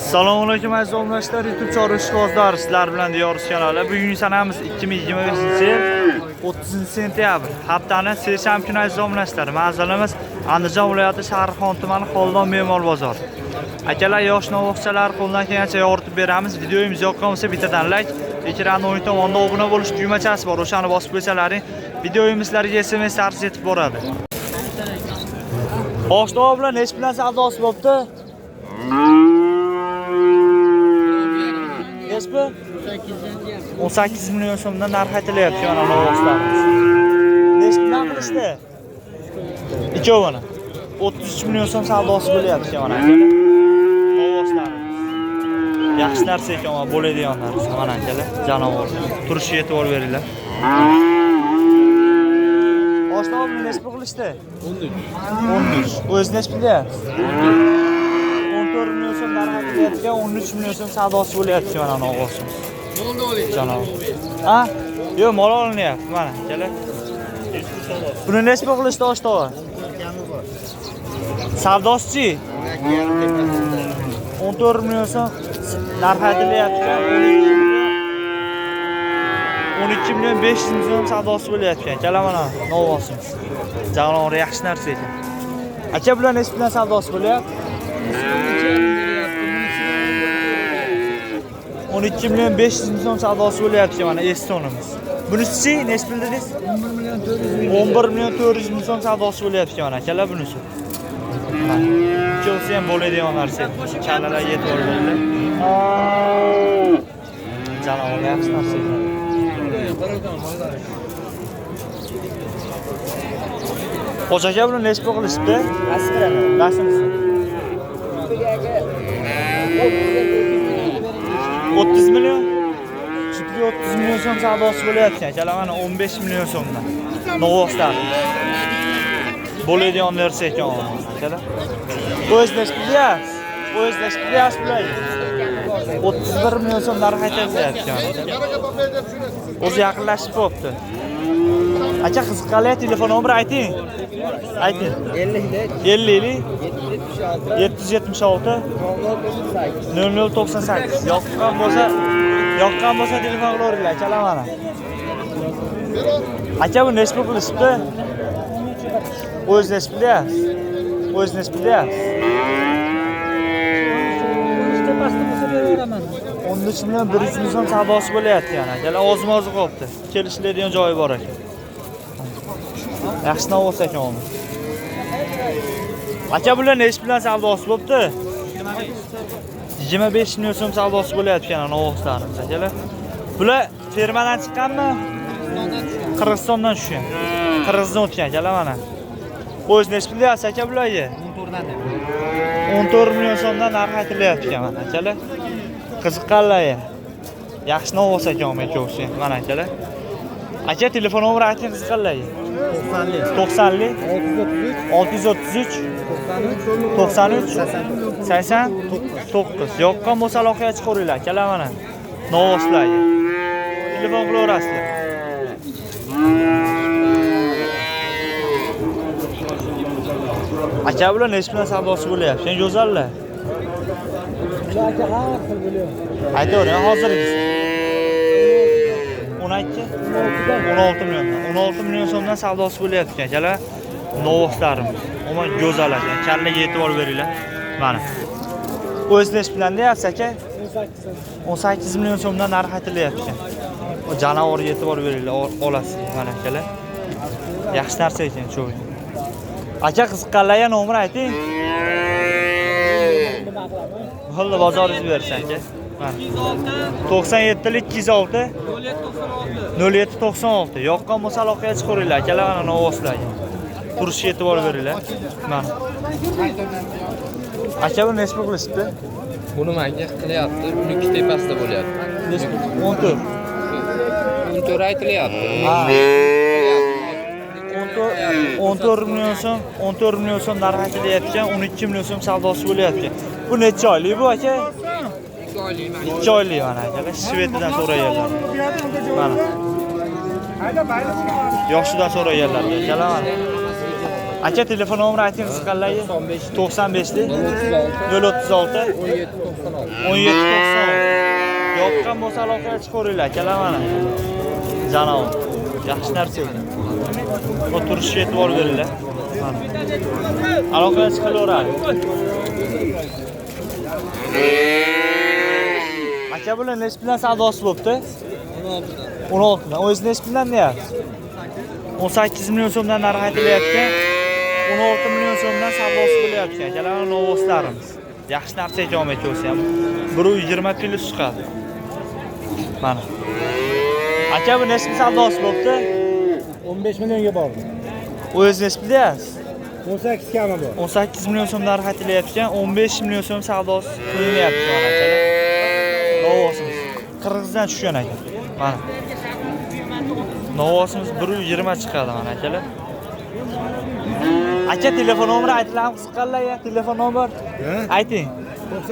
Assalomu alaykum aziz obunachilar, YouTube chorishqozlar sizlar bilan Diyoruz kanali. Bugungi sanamiz 2025-yil 30-sentyabr. Haftaning seshanba kuni aziz obunachilar. Manzilimiz Andijon viloyati Sharqxon tumani Qo'ldon Me'mor bozor. Akalar, yosh novoqchalar qo'ldan kelgancha yoritib beramiz. Videomiz yoqqan bo'lsa bittadan like, ekranning o'ng tomonida obuna bo'lish tugmachasi bor. O'shani bosib qo'ysalaring videomizlarga SMS tarz etib boradi. Boshliq bilan necha bilan savdosi bo'pti? Nesbi? 18 million so'mdan narx aytilyapti mana novoqlarimiz. Necha bilan qilishdi? Ikkovini 33 million so'm savdosi bo'lyapti mana. Novoqlarimiz. Yaxshi narsa ekan, bo'ladigan narsa mana akalar. Janovar. Turishga e'tibor beringlar. Boshliq necha qilishdi? 13. O'zi necha qilyapti? 14 million so'm narx aytilyapti, 13 million so'm savdosi bo'lyapti mana novoqimiz. Janovar. Ha? Yo'q, mol olinyapti mana akalar. Buni necha qilishdi Oshtova? Savdosi-chi? 14 million so'm narx aytilyapti. 12 million 500 ming so'm savdosi bo'lyapti. Kala mana novoqimiz. Janovar yaxshi narsa ekan. Aka bilan necha bilan savdosi bo'lyapti? 12 million 500 ming so'm savdosi bo'lyapti mana Estonimiz. Bunisi necha bildingiz? 11 million 400 ming so'm savdosi bo'lyapti mana akalar bunisi. Ikkovsi ham bo'ladigan narsa. Kalalar yetib olganlar. Janovar yaxshi narsa. Qo'shaka bilan necha pul qilishdi? Asqirani. Dasimiz. 30 million. Chipli 30 million so'm savdosi bo'lyapti. Akalar mana 15 million so'mdan. Novoqlar. Bo'ladigan narsa ekan akalar. O'z necha qilyapsiz? O'z necha qilyapsiz bular? 31 million so'm narx aytilyapti. O'zi yaqinlashib qopti. Aka qiziqqanlar telefon nomeri ayting. Ayting. 50 776 0098. Yoqqan bo'lsa telefon qilaveringlar, akalar mana. Aka bu necha pul qilishibdi? O'z necha qilyapsiz? O'z necha qilyapsiz? 13 million 100 ming so'm savdosi bo'lyapti yana. Akalar ozmozi qolibdi. Kelishiladigan joyi bor ekan. Yaxshi novoq ekan uni. Aka bular necha bilan savdosi bo'pti? 25 million so'm savdosi bo'lyapti yana novoqlarimiz akalar. Bular fermadan chiqqanmi? Qirg'izistondan tushgan. Qirg'izdan o'tgan akalar mana. O'z necha qilyapsiz aka bularga? 14 million so'mdan narx aytilyapti mana akalar. Qiziqqanlar. Yaxshi novoq ekan ikkovsi mana akalar. Aka telefon nomeri ayting qiziqqanlarga. 90 633 93 89. Yoqqan bo'lsa aloqaga chiqaveringlar akalar mana. Novoqlarga. Telefon qilaverasizlar. Aka bilan necha bilan savdosi bo'lyapti? Sen go'zallar. Aka har xil bo'lyapti. Aytavering hozirgisi. 16 million so'mdan savdosi bo'lyapti akalar. Novoqlarimiz. Umuman go'zal ekan. Kallaga e'tibor beringlar. Mana. O'z necha bilan deyapsiz aka? 18 million so'mdan narx aytilyapti. O janovarga e'tibor beringlar, olasiz mana akalar. Yaxshi narsa ekan cho'y. Aka qiziqqanlarga nomer ayting. Bo'ldi, bozoringizni bersin aka. 97 206 0796. Yoqqan bo'lsa aloqaga chiqaveringlar akalar mana novoqlarga. Turishga e'tibor beringlar. Mana. Aka bu necha pul qilishdi? Buni menga qilyapti. Buniki tepasida bo'lyapti. 14. 14 aytilyapti. 14 million so'm narx aytilyapti, 12 million so'm savdosi bo'lyapti. Bu necha oylik bu aka? 2 oylik mana akalar. Shvediyadan so'raganlar. Mana. Yoshidan so'raganlar akalar mana. Aka telefon nomeri aytingiz qanday? 95 lik 036 1796. Yoqqan bo'lsa aloqaga chiqaveringlar akalar mana. Janob. Yaxshi narsa ekan. O'tirishga e'tibor beringlar. Aloqaga chiqaveradi. Aka bilan nechi bilan savdosi bo'pti? 16 dan. O'zingiz nechi bilan deyapsiz? 18 million so'mdan narx aytilayotgan, 16 million so'mdan savdosi bo'layotgan. Akalar novoslarimiz. Yaxshi narsa ekan bo'lsa ham 120 plyus chiqadi. Mana. Aka bu nechi savdosi bo'pti? 15 millionga bordi. O'zingiz nechi bilyapsiz? 18 kami bor. 18 million so'm narx aytilayotgan, 15 million so'm savdosi qilinyapti mana akalar. Novosimiz. Qirg'izdan tushgan ekan. Mana. Novosimiz 120 chiqadi mana akalar. Aka telefon nomeri aytamiz qanday? Telefon nomer ayting.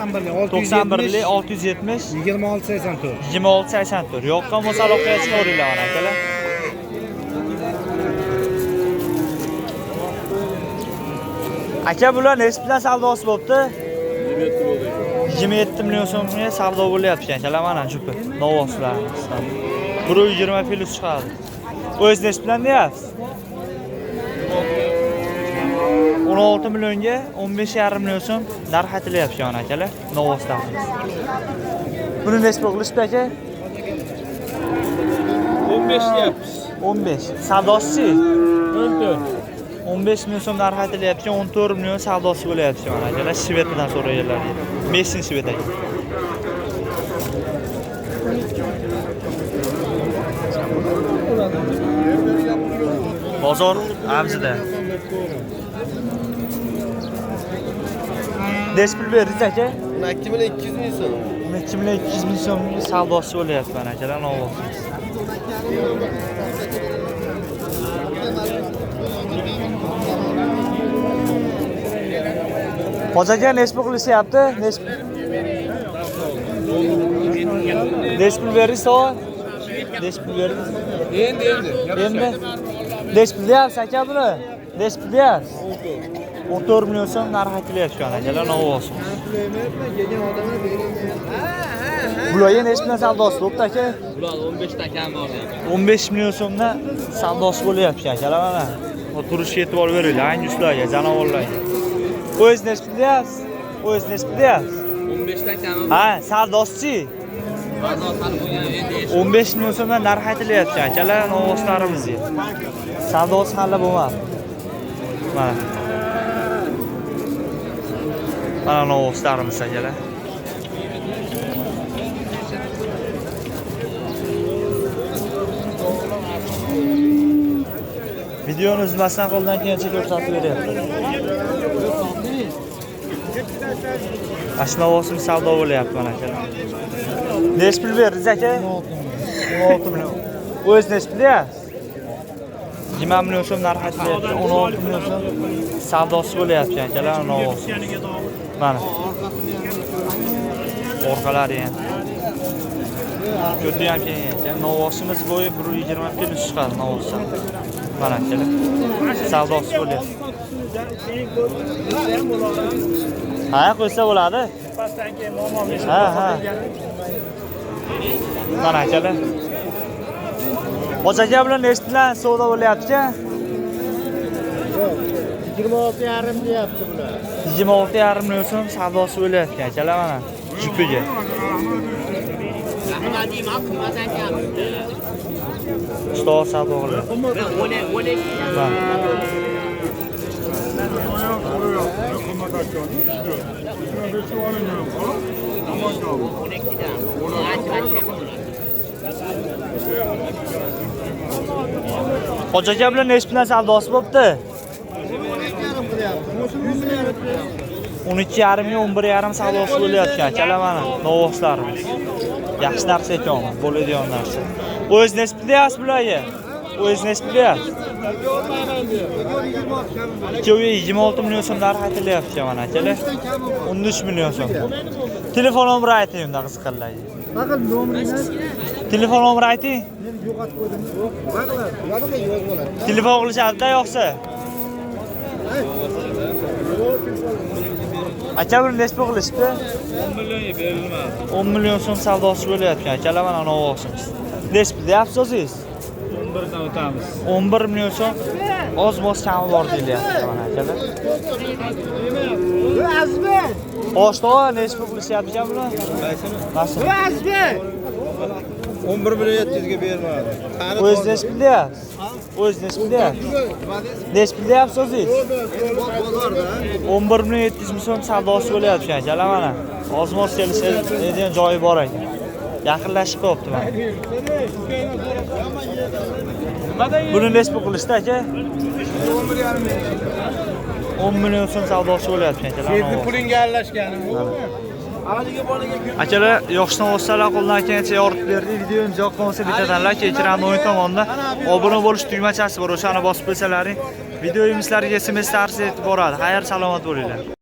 91 670 2684. 2684. Yoqqan bo'lsa aloqaga chiqaveringlar mana akalar. Aka bular nechi bilan savdosi bo'pti? 27 million so'mga savdo bo'lyapti akalar mana jupi. Novoslar. 120 plyus chiqadi. O'zingiz nechi bilan deyapsiz? 16 millionga 15,5 million so'm narx aytilyapti mana akalar. Novoslarimiz. Buni nechi qilishdi aka? 15 deyapmiz. 15. Savdosi 14. 15 million so'm narx aytilyapti, 14 million savdosi bo'lyapti mana akalar. Shvetidan so'raganlar. Messin shvet aka. Bozor avjida. Despil beriz aka. 12 million 200 ming so'm. 2 million 200 ming so'm savdosi bo'lyapti mana akalar. Novosimiz. Hocaga nechi pul qilishyapti? Nechi pul berasiz o? Nechi pul berasiz? Endi. Nechi pul deyapsiz aka buni? Nechi pul deyapsiz? 14 million so'm narx aytilyapti akalar, novosimiz. Bularga nechi bilan savdosi bo'pti aka? Bular 15 ta kam bor ekan. 15 million so'mdan savdosi bo'lyapti akalar mana. O'tirishga e'tibor beringlar, anguslarga, janovorlarga. O'zingiz nechi bilyapsiz? O'zingiz nechi bilyapsiz? 15 ta kam. Ha, savdosi-chi? Savdosi hali bo'lgan endi. 15 million so'mdan narx aytilyapti akalar, novoslarimizga. Savdosi hali bo'lmadi. Mana. Mana novoslarimiz akalar. Videoni uzmasdan qo'ldan kelgancha ko'rsatib beryapti. Ashnovosimiz savdo bo'lyapti mana akalar. Nechi pul berdingiz aka? 16 million. O'zingiz nechi pul deyapsiz? 20 million so'm narx aytilyapti. 16 million so'm savdosi bo'lyapti akalar, novosi. Mana. Orqalari ham. Ko'rdi ham keyin ekan. Novosimiz bo'yi 120 plyus chiqadi novosdan. Mana akalar. Savdosi bo'lyapti. Ha, qo'ysa bo'ladi. Ha. Mana akalar. Hocaga bilan nechi bilan savdo bo'lyapti? 26,5 deyapti bular. 26,5 million so'm savdosi bo'lyapti akalar mana. Jupiga. Sto savdo bo'lyapti. Hocaga bilan nechi bilan savdosi bo'pti? 12,5 million 11,5 savdosi bo'lyapti akalar mana novoslarimiz. Yaxshi narsa ekan, bo'ladigan narsa. O'zingiz nechi bilyapsiz bularga? O'zingiz nechi bilyapsiz? 26 million so'm narx aytilyapti mana akalar. 13 million so'm. Telefon nomeri ayting unda qiziqarlarga. Faqat nomeringiz? Telefon nomeri ayting. Men yo'qotib qo'ydim. Baqlar, yo'qqa yo'q bo'ladi. Telefon qilishadi-da yo'qsa. Aka buni nechta qilishdi? 10 millionga berilmadi. 10 million so'm savdosi bo'layotgan. Akalar mana nova o'xshaymiz. Nechta deyapsiz o'zingiz? 11 dan o'tamiz. 11 million so'm oz moz kami bor deyilyapti mana akalar. Oshto nechta qilishyapti ekan bular? Qaysini? Nasib. 11 million 700 ga bermadi. O'z nechta deyapsiz? O'z nechta deyapsiz? Nechta deyapsiz o'zingiz? 11 million 700 ming so'm savdosi bo'layapti akalar mana. Oz moz kelishadigan joyi bor ekan. Yaqinlashib qolibdi mana. Buni nechta qilishdi aka? 10 million so'm savdosi bo'layapti akalar. Sizni pulingga aralashganim bu. Akalar yoshdan o'ssalar qo'ldan kelgancha yoritib berdik. Videomiz yoqqan bo'lsa bittadan like, ekranning o'ng tomonida obuna bo'lish tugmachasi bor. O'shani bosib qo'ysalaring videomiz sizlarga SMS tarzida yetib boradi. Xayr, salomat bo'linglar.